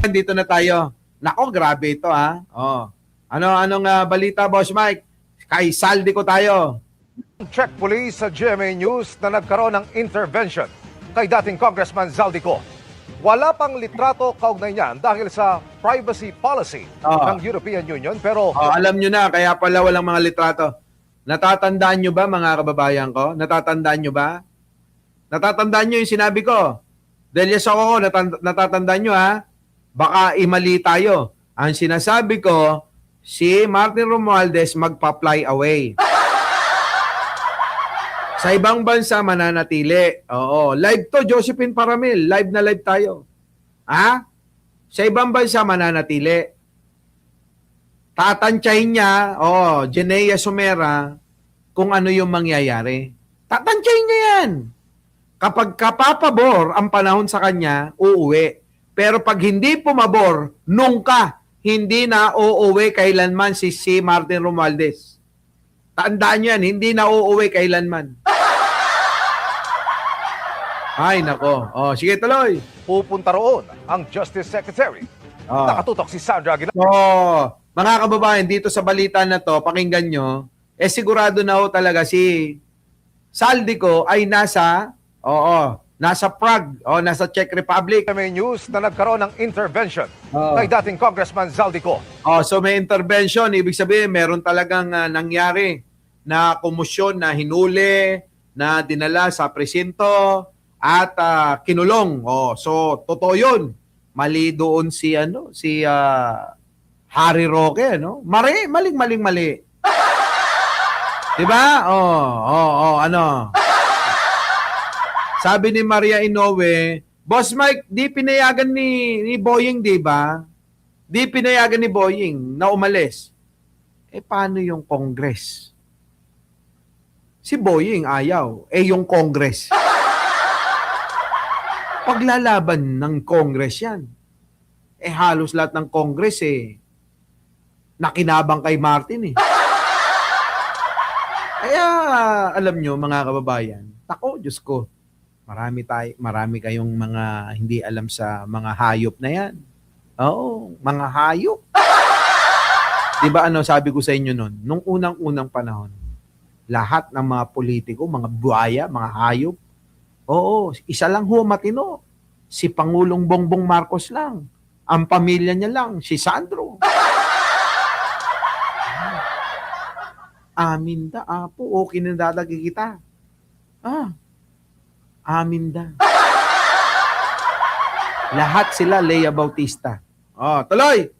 Dito na tayo. Nako, grabe ito ha. Oh. Anong balita, Boss Mike? Kay Saldico tayo. Check Police sa GMA News na nagkaroon ng intervention kay dating Congressman Zaldico. Wala pang litrato kaugnay niyan dahil sa privacy policy ng European Union pero... alam nyo na, kaya pala walang mga litrato. Natatandaan nyo ba mga kababayan ko? Natatandaan nyo ba? Natatandaan nyo yung sinabi ko? Dahil yes ako, natatandaan nyo ha? Baka imali tayo. Ang sinasabi ko, si Martin Romualdez magpa-fly away. Sa ibang bansa, mananatili. Oo. Live to, Josephine Paramil. Live na live tayo. Ha? Sa ibang bansa, mananatili. Tatantyahin niya, Jenea Sumera, kung ano yung mangyayari. Tatantyahin niya yan. Kapag kapapabor ang panahon sa kanya, uuwi. Pero pag hindi pumabor, nungka, hindi na uuwi kailanman si Martin Romualdez. Tandaan nyo yan, hindi na uuwi kailanman. Ay, nako. Sige, tuloy. Pupunta roon ang Justice Secretary. Nakatutok si Sandra Aguinaldo. Mga kababayan, dito sa balita na to, pakinggan nyo, sigurado na ho talaga si Saldico ay nasa Prague, nasa Czech Republic. May news na nagkaroon ng intervention kay dating Congressman Zaldico. So may intervention, ibig sabihin meron talagang nangyari na komosyon na hinuli, na dinala sa presinto at kinulong. So totoo 'yun. Mali doon si Harry Roque, no? Mali. 'Di ba? Sabi ni Maria Inoue, Boss Mike, di pinayagan ni Boying, 'di ba? Di pinayagan ni Boying na umalis. Paano yung Congress? Si Boying ayaw, yung Congress. Paglalaban ng Congress yan. Halos lahat ng Congress nakinabang kay Martin Kaya alam nyo mga kababayan, Diyos ko, marami kayong mga hindi alam sa mga hayop na yan. Oo, mga hayop. Diba sabi ko sa inyo nun, nung unang panahon, lahat ng mga politiko, mga buhaya, mga hayop, isa lang matino. Si Pangulong Bongbong Marcos lang. Ang pamilya niya lang, si Sandro. Aminda, apo, kinadadagi kita. Aminda. Lahat sila Lea Bautista. Tuloy!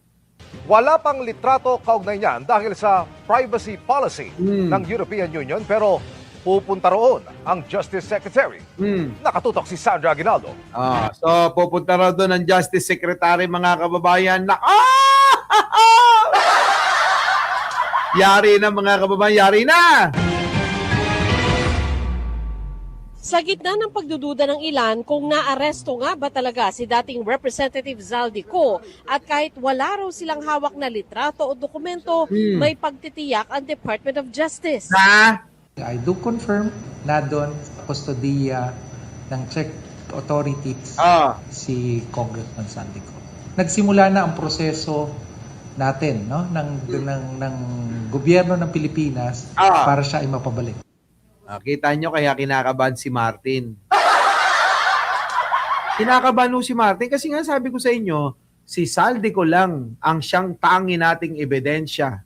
Wala pang litrato kaugnay niyan dahil sa privacy policy ng European Union pero pupunta roon ang Justice Secretary. Nakatutok si Sandra Aguinaldo. So pupunta raw doon ang Justice Secretary mga kababayan na yari na mga kababayan, yari na! Sa gitna ng pagdududa ng ilan kung naaresto nga ba talaga si dating Representative Zaldico at kahit wala raw silang hawak na litrato o dokumento, may pagtitiyak ang Department of Justice. I do confirm na doon sa kustodiya ng Czech authorities si Congressman Zaldico. Nagsimula na ang proseso natin ng gobyerno ng Pilipinas para siya ay mapabalik. Kita nyo kaya kinakabahan si Martin. Kinakabahan si Martin kasi nga sabi ko sa inyo, si Saldico lang ang siyang tangi nating ebidensya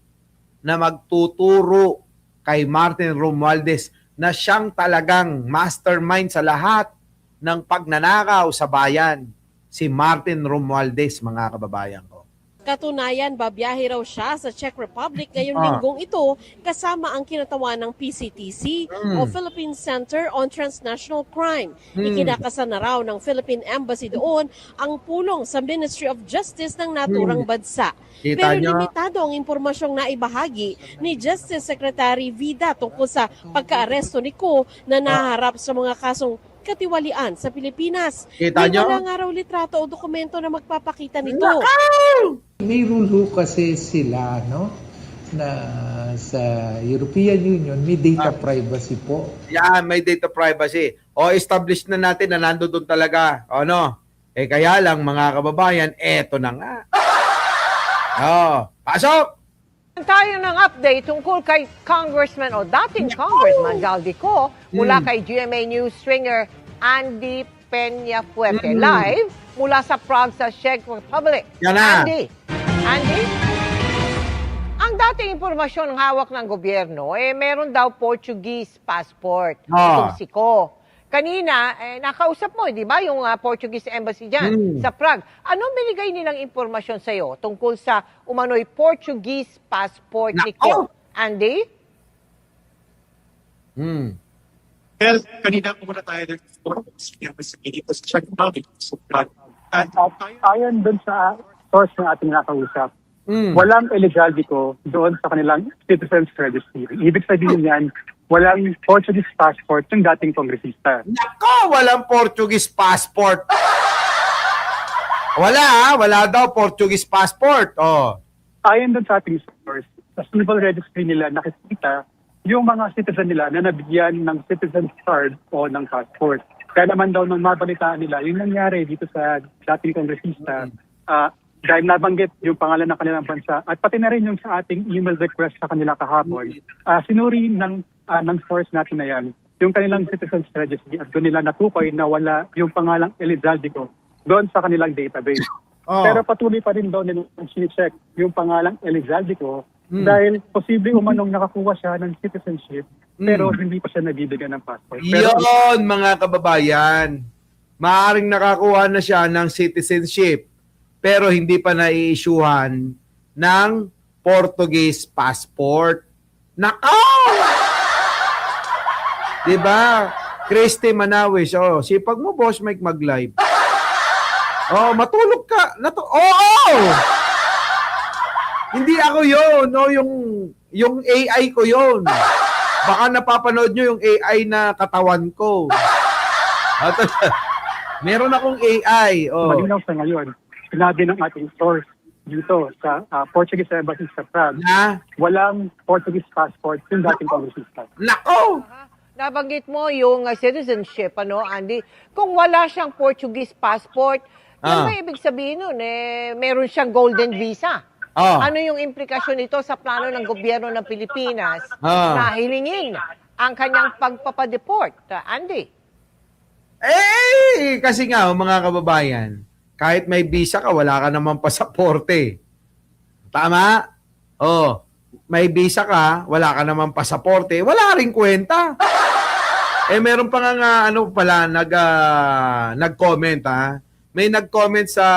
na magtuturo kay Martin Romualdez na siyang talagang mastermind sa lahat ng pagnanakaw sa bayan. Si Martin Romualdez, mga kababayan ko. Katunayan, babiyahe raw siya sa Czech Republic ngayong linggong ito kasama ang kinatawan ng PCTC o Philippine Center on Transnational Crime. Ikinakasa na raw ng Philippine Embassy doon ang pulong sa Ministry of Justice ng naturang bansa. Pero limitado ang impormasyong naibahagi ni Justice Secretary Vida tungkol sa pagka-aresto ni Ko na naharap sa mga kasong katiwalian sa Pilipinas. Kita nyo? Wala nga raw litrato o dokumento na magpapakita nito. May rule kasi sila, na sa European Union, may data privacy po. Yan, may data privacy. Established na natin na nandoon talaga. Eh kaya lang mga kababayan, eto na nga. Oh, pasok! Tayo ng update tungkol kay Congressman o dating Congressman Zaldico mula kay GMA News stringer Andy Peña Fuerte. Live mula sa Prague sa Czech Republic. Yan na. Andy, ang dating impormasyon ng hawak ng gobyerno, meron daw Portuguese passport. Itong siko. Kanina, nakausap mo, di ba, yung Portuguese Embassy dyan sa Prague. Anong binigay nilang impormasyon sa'yo tungkol sa umano'y Portuguese passport ni Ko? Andy? Well, kanina po muna tayo dito sa Czech Republic. Ayon dun sa source na ating nakausap, walang eligibility doon sa kanilang citizens registry. Ibig sabihin yan, walang Portuguese passport yung dating kongresista. Nako, walang Portuguese passport. Wala daw Portuguese passport. Oh. Ayon dun sa ating source, sa civil registry nila nakikita yung mga citizen nila na nabigyan ng citizen card o ng passport. Kaya naman daw nung mabalitaan nila, yung nangyari dito sa dating kongresista, dahil nabanggit yung pangalan ng kanilang bansa at pati na rin yung sa ating email request sa kanila kahapon, sinuri ng source natin na yan, yung kanilang citizens registry at doon nila natukoy na wala yung pangalang Elizaldico doon sa kanilang database. Pero patuloy pa rin daw nilang sini-check yung pangalang Elizaldico dahil posible umanong nakakuha siya ng citizenship pero hindi pa siya nabibigyan ng passport. Pero, Yun, mga kababayan. Maaring nakakuha na siya ng citizenship pero hindi pa na-i-issuehan ng Portuguese passport. Nakaw! Diba? Christy Manawis, sipag mo, Boss Mike, mag-live. Matulog ka. Hindi ako yun. No, yung AI ko yun. Baka napapanood nyo yung AI na katawan ko. Meron akong AI. malinaw sa ngayon, sinabi ng ating source dito sa Portuguese Embassy sa Prague, walang Portuguese passport yung dating kongresista. Nako! Nabanggit mo yung citizenship, Andy? Kung wala siyang Portuguese passport, ano ba ibig sabihin nun? Meron siyang golden visa. Ano yung implikasyon nito sa plano ng gobyerno ng Pilipinas na hilingin ang kanyang pagpapadeport? Andy? Kasi nga, mga kababayan, kahit may visa ka, wala ka naman pasaporte. Tama? May visa ka, wala ka naman pasaporte, wala ring kwenta. Meron pa nga nag-comment May nag-comment sa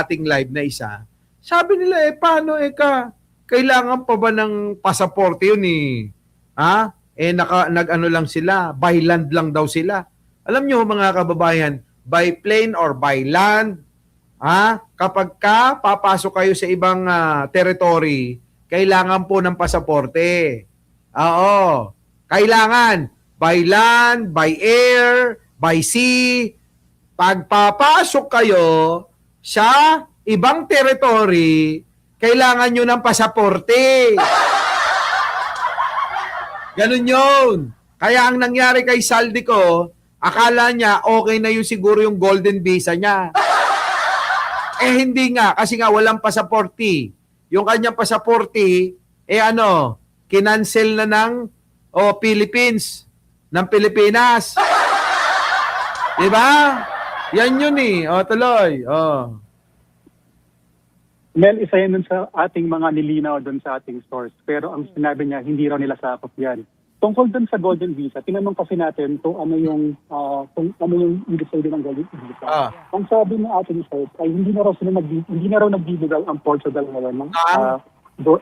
ating live na isa. Sabi nila, paano kailangan pa ba ng pasaporte yun nag-ano lang sila, by land lang daw sila. Alam nyo mga kababayan, by plane or by land, kapag papasok kayo sa ibang territory, kailangan po ng pasaporte. Kailangan by land, by air, by sea. Pagpapasok kayo sa ibang territory, kailangan nyo ng pasaporte. Ganun yun. Kaya ang nangyari kay Zaldico, akala niya okay na yung siguro yung golden visa niya. Hindi nga, kasi nga walang pasaporte. Yung kanyang pasaporte, kinancel na ng Philippines, ng Pilipinas. Diba? Yan yun tuloy. Mel, isa yan dun sa ating mga nilinaw dun sa ating source. Pero ang sinabi niya, hindi raw nila sakop yan. Tungkol dun sa golden visa, tinanong kasi natin kung ano yung ibig sabihin ng golden visa. Ang sabi ng ating source ay hindi na raw nagbibigay ang Portugal ngayon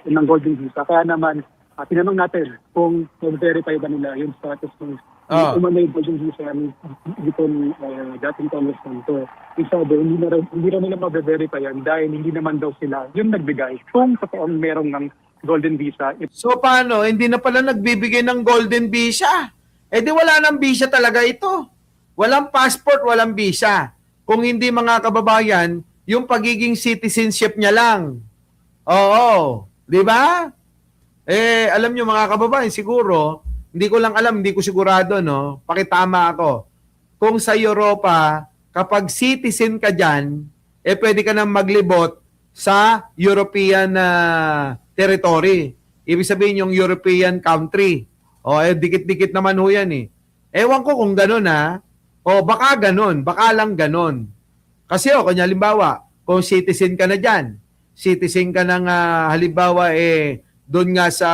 ng golden visa. Kaya naman, tinanong natin kung mag-verify ba nila yung status ng umano'y golden visa dito ng dating congressman. So, sabi, hindi raw nila mag-verify yan dahil hindi naman daw sila yung nagbigay kung totoong merong ng golden visa. So paano? Hindi na pala nagbibigay ng golden visa. Di wala nang visa talaga ito. Walang passport, walang visa. Kung hindi mga kababayan, yung pagiging citizenship niya lang. Di ba? Alam nyo mga kababayan, siguro, hindi ko lang alam, hindi ko sigurado, pakitama ako. Kung sa Europa, kapag citizen ka dyan, pwede ka nang maglibot sa European territory. Ibig sabihin yung European country. Dikit-dikit naman ho yan eh. Ewan ko kung ganun baka ganun, baka lang ganun. Kasi kanya halimbawa, kung citizen ka na dyan, citizen ka ng halimbawa doon nga sa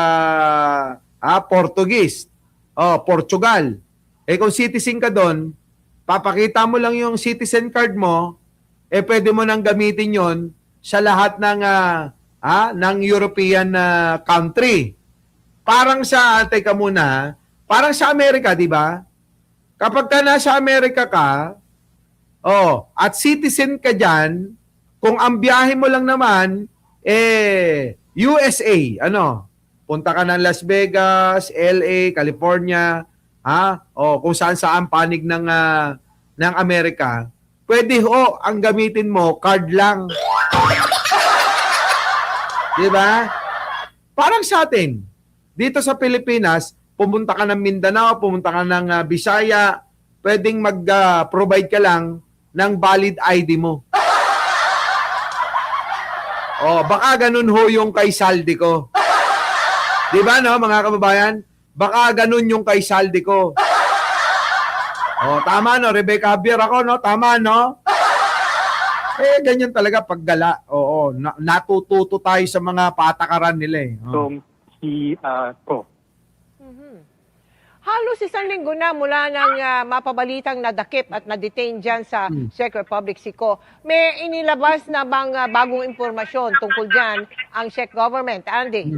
Portuguese, Portugal. Kung citizen ka doon, papakita mo lang yung citizen card mo, pwede mo nang gamitin yon sa lahat ng European country. Parang teka muna, parang sa Amerika, di ba? Kapag ka nasa Amerika ka, at citizen ka dyan, kung ang biyahe mo lang naman, USA, punta ka ng Las Vegas, LA, California, kung saan panig ng Amerika, pwede ang gamitin mo, card lang. Di ba? Parang sa atin, dito sa Pilipinas, pumunta ka ng Mindanao, pumunta ka ng Bisaya, pwedeng mag-provide ka lang ng valid ID mo. Baka ganun ho yung kay Saldi ko. Di ba mga kababayan? Baka ganun yung kay Saldi ko. Tama Rebecca Javier ako tama ganyan talaga paggala. Natututo tayo sa mga patakaran nila eh. Si Ko. Halos isang linggo na mula nang mapabalitang nadakip at na-detain dyan sa Czech Republic si Ko. May inilabas na bang bagong impormasyon tungkol dyan ang Czech government? Andy?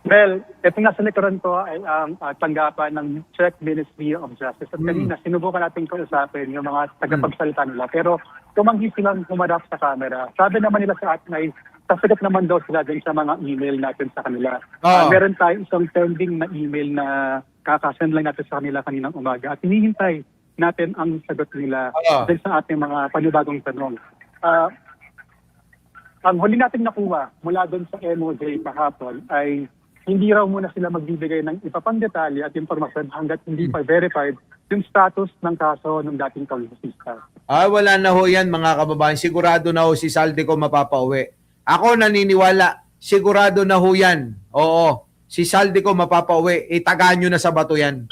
Well, ito nga sa likuran ko ay ang tanggapan ng Czech Ministry of Justice. At kanina, sinubukan natin kausapin yung mga tagapagsalita nila. Pero tumanggi silang humarap sa camera. Sabi naman nila sa atin ay sasagot naman daw sila din sa mga email natin sa kanila. Meron tayong isang pending na email na kakasend lang natin sa kanila kaninang umaga. At hinihintay natin ang sagot nila din sa ating mga panibagong tanong. Ang huli natin nakuha mula doon sa MOJ kahapon ay hindi raw muna sila magbibigay ng iba pang detalye at impormasyon hanggat hindi pa verified yung status ng kaso ng dating kongresista. Wala na ho yan mga kababayan. Sigurado na ho si Saldi ko mapapauwi. Ako naniniwala, sigurado na ho yan. Oo, si Saldi ko mapapauwi. Itagaan nyo na sa bato yan.